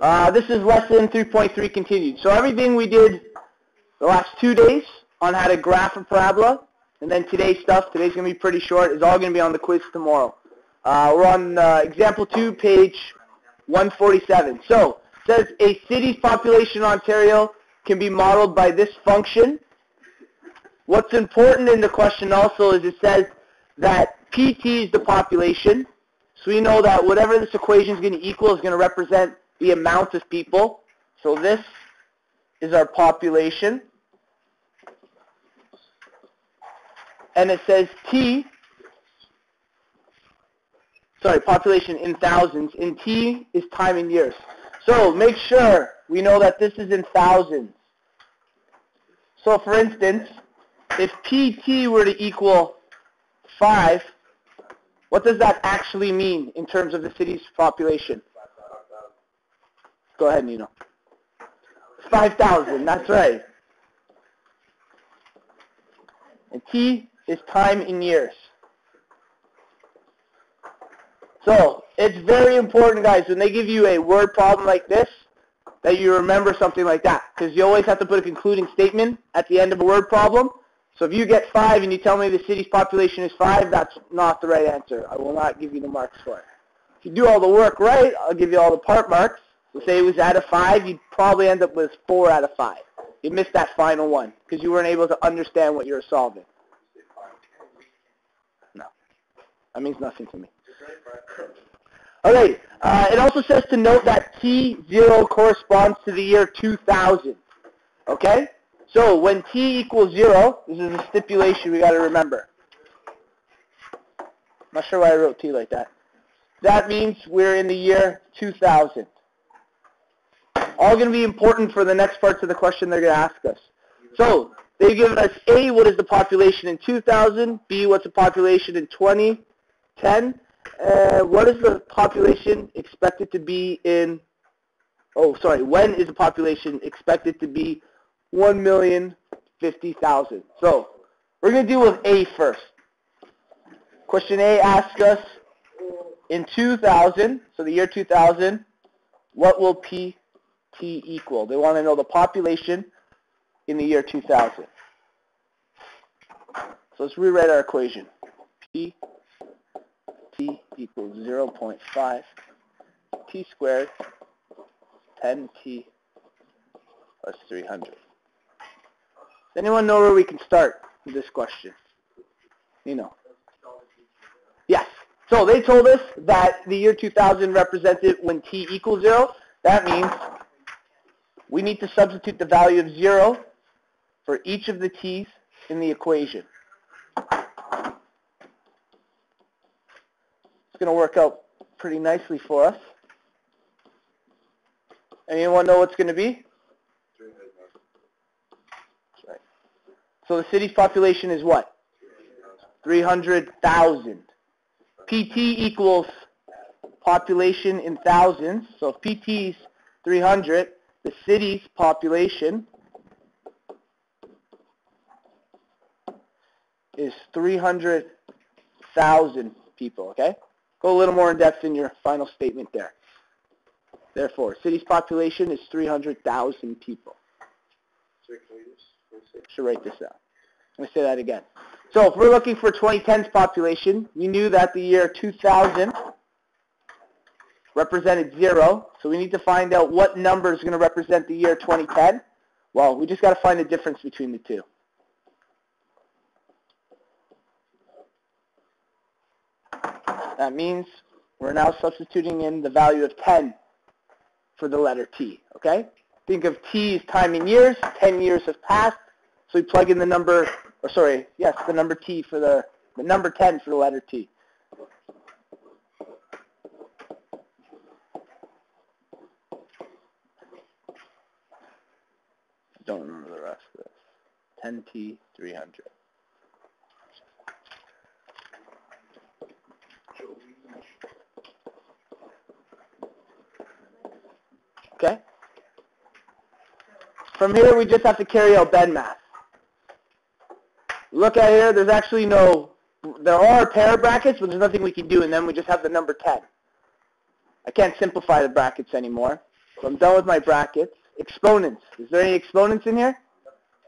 This is lesson 3.3 continued. So everything we did the last 2 days on how to graph a parabola, and then today's stuff, today's going to be pretty short, is all going to be on the quiz tomorrow. We're on example 2, page 147. So it says a city's population in Ontario can be modeled by this function. What's important in the question also is it says that PT is the population. So we know that whatever this equation is going to equal is going to represent the amount of people. So this is our population. And it says population in thousands, and T is time in years. So make sure we know that this is in thousands. So for instance, if PT were to equal 5, what does that actually mean in terms of the city's population? Go ahead, Nino. 5,000, that's right. And T is time in years. So it's very important, guys, when they give you a word problem like this, that you remember something like that. Because you always have to put a concluding statement at the end of a word problem. So if you get 5 and you tell me the city's population is 5, that's not the right answer. I will not give you the marks for it. If you do all the work right, I'll give you all the part marks. So say it was out of 5, you'd probably end up with 4 out of 5. You missed that final one because you weren't able to understand what you were solving. No. That means nothing to me. Okay, it also says to note that T0 corresponds to the year 2000. Okay? So when T equals 0, this is a stipulation we got to remember. Not sure why I wrote T like that. That means we're in the year 2000. All going to be important for the next parts of the question they're going to ask us. So they've given us A, what is the population in 2000? B, what's the population in 2010? What is the population expected to be in, when is the population expected to be 1,050,000? So we're going to deal with A first. Question A asks us, in 2000, so the year 2000, what will PT equal? They want to know the population in the year 2000. So let's rewrite our equation. T equals 0.5 T squared 10T plus 300. Does anyone know where we can start with this question? You know. Yes. So they told us that the year 2000 represented when T equals 0. That means we need to substitute the value of 0 for each of the T's in the equation. It's going to work out pretty nicely for us. Anyone know what's going to be? That's right. So the city's population is what? 300,000. PT equals population in thousands. So if PT is 300, the city's population is 300,000 people, okay? Go a little more in depth in your final statement there. Therefore, city's population is 300,000 people. Should write this down. I'm going to say that again. So if we're looking for 2010's population, we knew that the year 2000 represented 0. So we need to find out what number is going to represent the year 2010. Well, we just got to find the difference between the two. That means we're now substituting in the value of 10 for the letter T, okay? Think of T as time in years. 10 years have passed. So we plug in the number, the number T for the number 10 for the letter T. I don't remember the rest of this. 10T, 300. Okay? From here, we just have to carry out bed math. Look at here, there are pair brackets, but there's nothing we can do, and then we just have the number 10. I can't simplify the brackets anymore. So I'm done with my brackets. Exponents. Is there any exponents in here?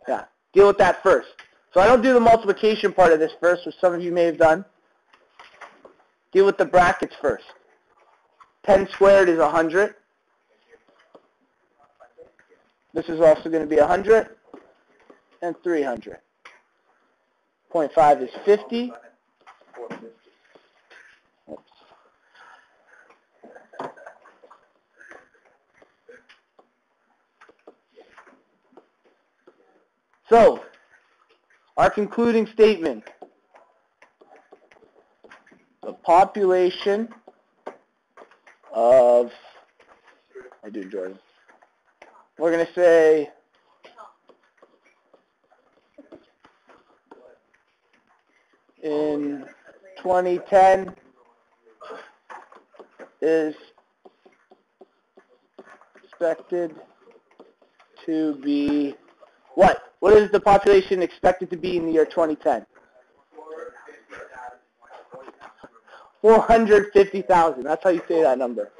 Yeah. Deal with that first. So I don't do the multiplication part of this first, which some of you may have done. Deal with the brackets first. 10 squared is 100. This is also going to be 100 and 300. 0.5 is 50. Oops. So, our concluding statement. The population of, I do, Jordan. We're going to say in 2010 is expected to be what? What is the population expected to be in the year 2010? 450,000. That's how you say that number.